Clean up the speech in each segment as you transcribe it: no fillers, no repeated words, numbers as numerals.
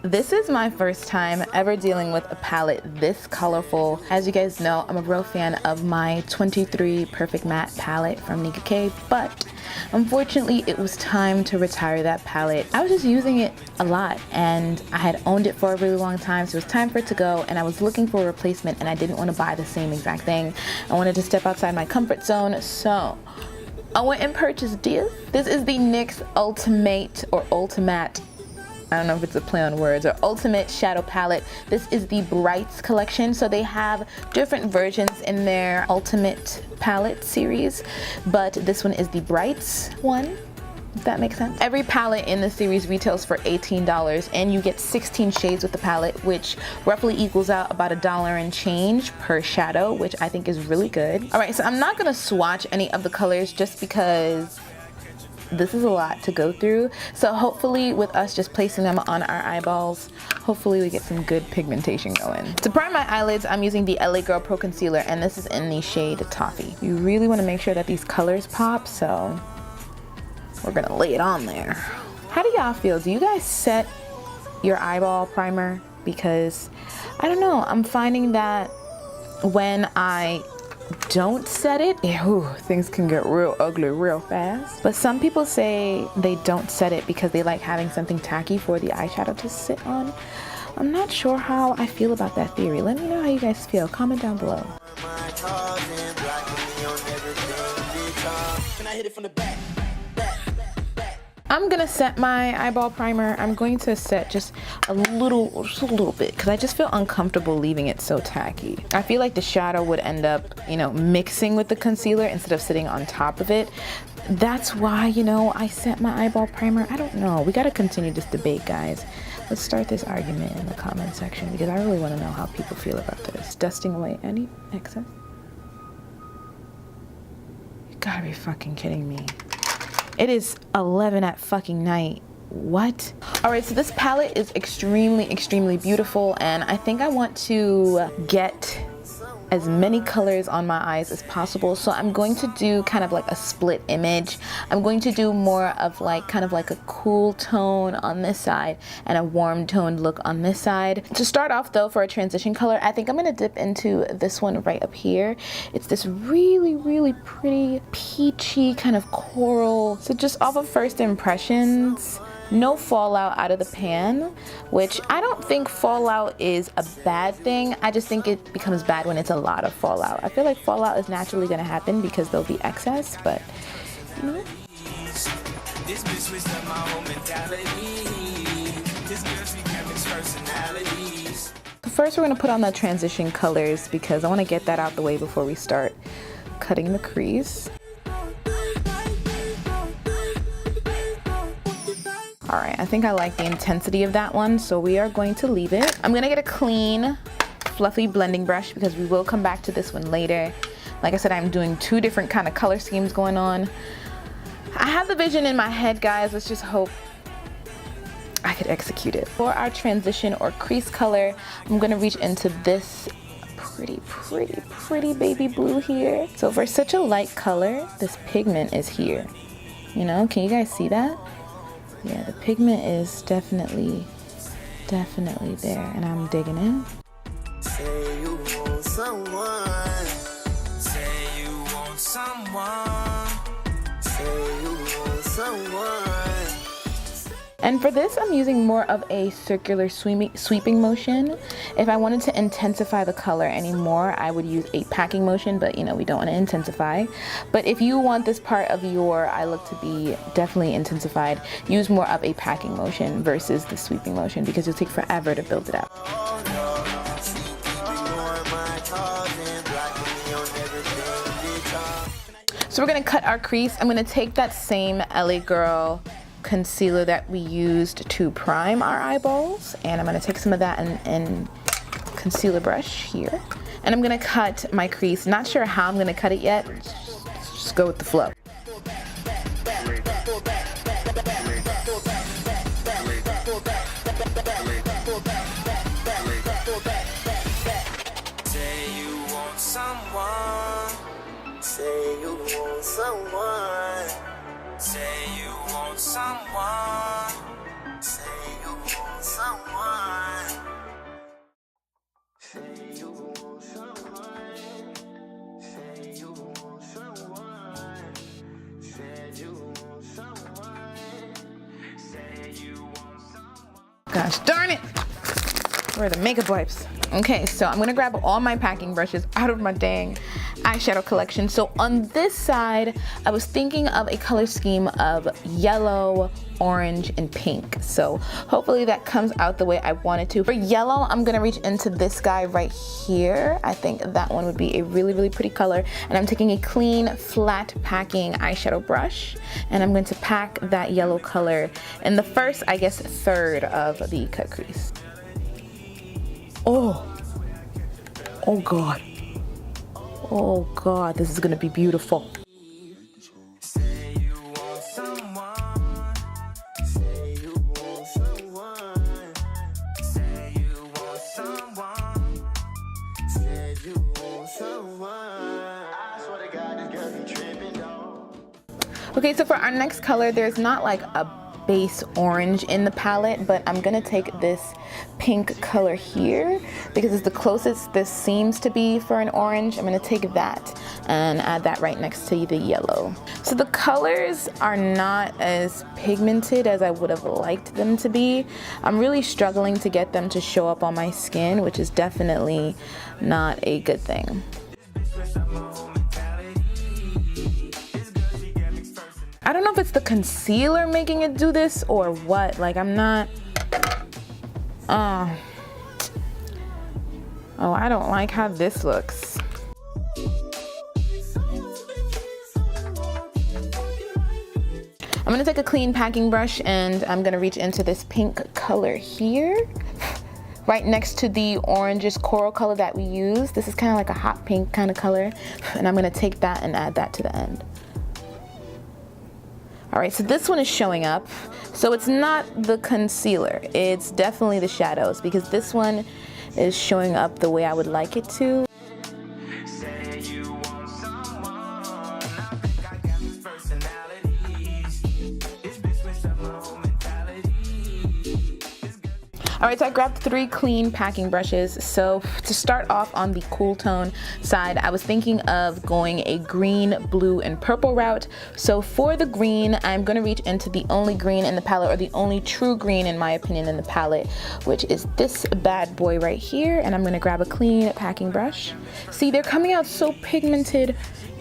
This is my first time ever dealing with a palette this colorful. As you guys know, I'm a real fan of my 23 Perfect Matte palette from Nicolah, but unfortunately it was time to retire that palette. I was just using it a lot and I had owned it for a really long time, so it was time for it to go, and I was looking for a replacement and I didn't want to buy the same exact thing. I wanted to step outside my comfort zone, so I went and purchased this. This is the NYX Ultimate or Ultimate, I don't know if it's a play on words, or Ultimate Shadow Palette. This is the Brights collection, so they have different versions in their Ultimate Palette series, but this one is the Brights one, if that makes sense. Every palette in the series retails for $18, and you get 16 shades with the palette, which roughly equals out about $1 and change per shadow, which I think is really good. Alright, so I'm not gonna swatch any of the colors just because this is a lot to go through, so hopefully with us just placing them on our eyeballs, hopefully we get some good pigmentation going. To prime my eyelids, I'm using the LA Girl Pro Concealer, and this is in the shade Toffee. You really want to make sure that these colors pop, so we're gonna lay it on there. How do y'all feel? Do you guys set your eyeball primer? Because I don't know, I'm finding that when I don't set it, things can get real ugly real fast. But some people say they don't set it because they like having something tacky for the eyeshadow to sit on. I'm not sure how I feel about that theory. Let me know how you guys feel. Comment down below. I'm gonna set my eyeball primer. I'm going to set just a little bit because I just feel uncomfortable leaving it so tacky. I feel like the shadow would end up, you know, mixing with the concealer instead of sitting on top of it. That's why, you know, I set my eyeball primer. I don't know. We gotta continue this debate, guys. Let's start this argument in the comment section because I really want to know how people feel about this. Dusting away any excess. You gotta be fucking kidding me. It is 11 at fucking night. What? Alright, so this palette is extremely beautiful, and I think I want to get as many colors on my eyes as possible, so I'm going to do kind of like a split image. I'm going to do more of like kind of like a cool tone on this side and a warm toned look on this side. To start off though, for a transition color, I think I'm gonna dip into this one right up here. It's this really pretty peachy kind of coral. So just off of first impressions, no fallout out of the pan, which I don't think fallout is a bad thing. I just think it becomes bad when it's a lot of fallout. I feel like fallout is naturally gonna happen because there'll be excess, but you know. First we're gonna put on the transition colors because I wanna get that out the way before we start cutting the crease. Alright, I think I like the intensity of that one, so we are going to leave it. I'm gonna get a clean, fluffy blending brush because we will come back to this one later. Like I said, I'm doing two different kind of color schemes going on. I have the vision in my head, guys. Let's just hope I could execute it. For our transition or crease color, I'm gonna reach into this pretty baby blue here. So for such a light color, this pigment is here. You know, can you guys see that? Yeah, the pigment is definitely there, and I'm digging it. Say you want someone. Say you want someone. Say you want someone. And for this, I'm using more of a circular sweeping motion. If I wanted to intensify the color anymore, I would use a packing motion, but you know, we don't want to intensify. But if you want this part of your eye look to be definitely intensified, use more of a packing motion versus the sweeping motion because it'll take forever to build it up. So we're gonna cut our crease. I'm gonna take that same LA Girl concealer that we used to prime our eyeballs, and I'm going to take some of that and concealer brush here, and I'm going to cut my crease. Not sure how I'm going to cut it yet, just go with the flow. Say you want someone. Say you want someone. Say you want someone. Say you want someone. Gosh darn it! Where are the makeup wipes? Okay, so I'm gonna grab all my packing brushes out of my dang eyeshadow collection. So on this side, I was thinking of a color scheme of yellow, orange, and pink. So hopefully that comes out the way I want it to. For yellow, I'm gonna reach into this guy right here. I think that one would be a really, really pretty color. And I'm taking a clean, flat packing eyeshadow brush, and I'm going to pack that yellow color in the first, I guess, third of the cut crease. Oh God. Oh God, this is gonna be beautiful. Okay, so for our next color, there's not like a base orange in the palette, but I'm gonna take this pink color here because it's the closest this seems to be for an orange. I'm gonna take that and add that right next to the yellow. So the colors are not as pigmented as I would have liked them to be. I'm really struggling to get them to show up on my skin, which is definitely not a good thing. I don't know if it's the concealer making it do this or what. Like, I'm not, oh, I don't like how this looks. I'm gonna take a clean packing brush and I'm gonna reach into this pink color here, right next to the orangish coral color that we use. This is kind of like a hot pink kind of color, and I'm gonna take that and add that to the end. All right, so this one is showing up. So it's not the concealer, it's definitely the shadows, because this one is showing up the way I would like it to. All right, so I grabbed 3 clean packing brushes. So to start off on the cool tone side, I was thinking of going a green, blue, and purple route. So for the green, I'm gonna reach into the only green in the palette, or the only true green in my opinion in the palette, which is this bad boy right here. And I'm gonna grab a clean packing brush. See, they're coming out so pigmented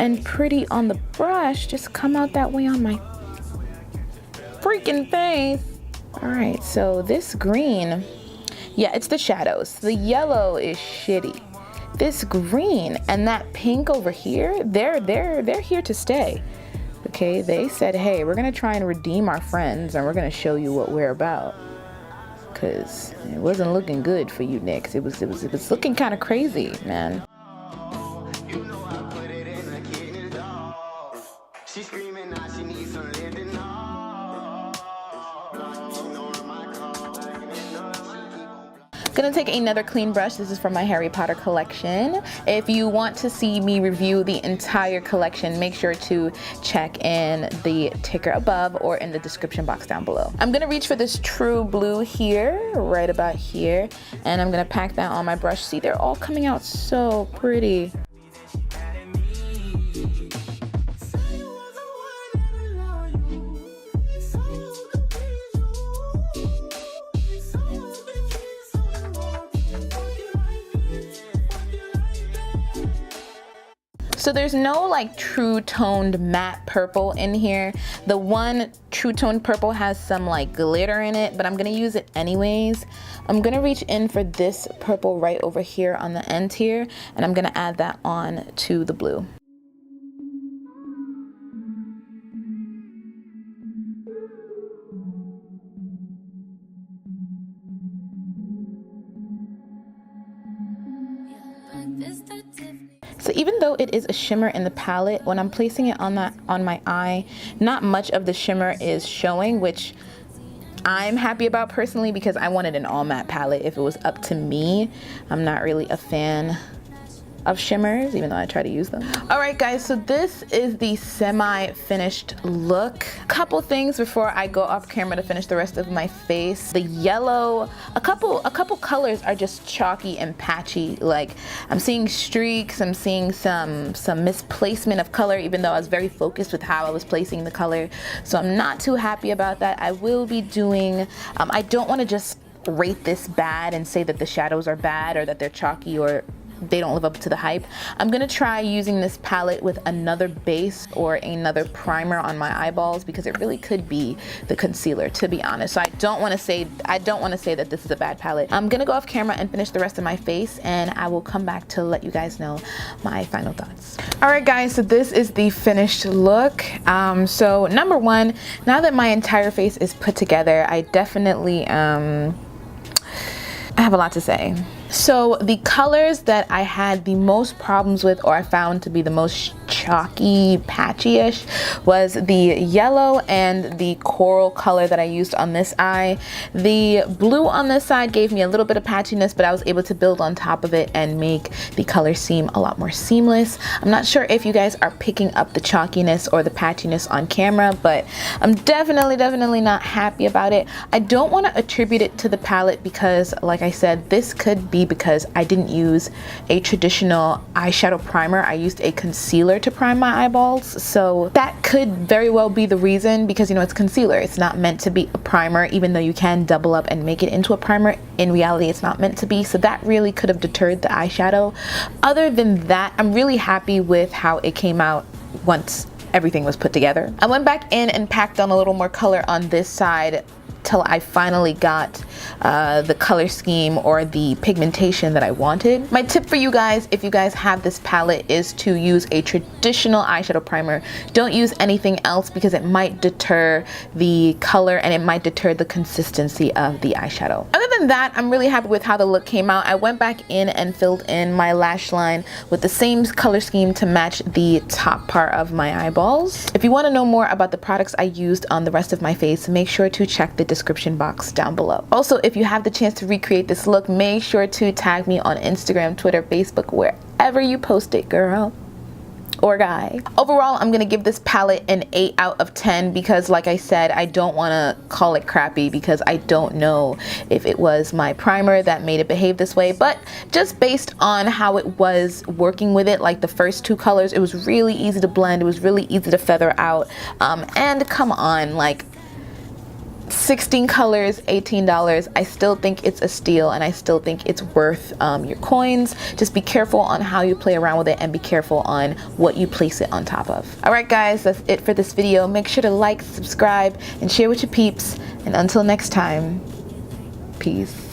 and pretty on the brush, just come out that way on my freaking face. All right, so this green, yeah, it's the shadows. The yellow is shitty. This green and that pink over here, they're here to stay. Okay, they said, hey, we're gonna try and redeem our friends and we're gonna show you what we're about. Cause it wasn't looking good for you, NYX. It was looking kind of crazy, man. She's screaming now, she needs some living. Gonna take another clean brush. This is from my Harry Potter collection. If you want to see me review the entire collection, make sure to check in the ticker above or in the description box down below. I'm gonna reach for this true blue here, right about here, and I'm gonna pack that on my brush. See, they're all coming out so pretty. So there's no like true toned matte purple in here. The one true toned purple has some like glitter in it, but I'm gonna use it anyways. I'm gonna reach in for this purple right over here on the end here, and I'm gonna add that on to the blue. So even though it is a shimmer in the palette, when I'm placing it on my eye, not much of the shimmer is showing, which I'm happy about personally because I wanted an all matte palette if it was up to me. I'm not really a fan of shimmers, even though I try to use them. All right guys, so this is the semi-finished look. Couple things before I go off camera to finish the rest of my face. The yellow, a couple colors are just chalky and patchy. Like I'm seeing streaks, I'm seeing some misplacement of color, even though I was very focused with how I was placing the color. So I'm not too happy about that. I will be doing, I don't want to just rate this bad and say that the shadows are bad or that they're chalky or they don't live up to the hype. I'm gonna try using this palette with another base or another primer on my eyeballs because it really could be the concealer, to be honest. So I don't want to say that this is a bad palette. I'm gonna go off camera and finish the rest of my face, and I will come back to let you guys know my final thoughts. All right, guys, so this is the finished look. So number one, now that my entire face is put together, I definitely I have a lot to say. So the colors that I had the most problems with, or I found to be the most chalky, patchy-ish, was the yellow and the coral color that I used on this eye. The blue on this side gave me a little bit of patchiness, but I was able to build on top of it and make the color seem a lot more seamless. I'm not sure if you guys are picking up the chalkiness or the patchiness on camera, but I'm definitely not happy about it. I don't want to attribute it to the palette because, like I said, this could be because I didn't use a traditional eyeshadow primer. I used a concealer to prime my eyeballs, so that could very well be the reason, because, you know, it's concealer. It's not meant to be a primer, even though you can double up and make it into a primer. In reality, it's not meant to be, so that really could have deterred the eyeshadow. Other than that, I'm really happy with how it came out once everything was put together. I went back in and packed on a little more color on this side till I finally got the color scheme or the pigmentation that I wanted. My tip for you guys, if you guys have this palette, is to use a traditional eyeshadow primer. Don't use anything else because it might deter the color and it might deter the consistency of the eyeshadow. Other than that, I'm really happy with how the look came out. I went back in and filled in my lash line with the same color scheme to match the top part of my eyeballs. If you want to know more about the products I used on the rest of my face, make sure to check the description box down below. Also, if you have the chance to recreate this look, make sure to tag me on Instagram, Twitter, Facebook, wherever you post it, girl or guy. Overall, I'm gonna give this palette an 8 out of 10 because, like I said, I don't want to call it crappy because I don't know if it was my primer that made it behave this way, but just based on how it was working with it, like the first two colors, it was really easy to blend, it was really easy to feather out, and come on, like 16 colors, $18. I still think it's a steal and I still think it's worth your coins. Just be careful on how you play around with it and be careful on what you place it on top of. Alright guys, that's it for this video. Make sure to like, subscribe, and share with your peeps. And until next time, peace.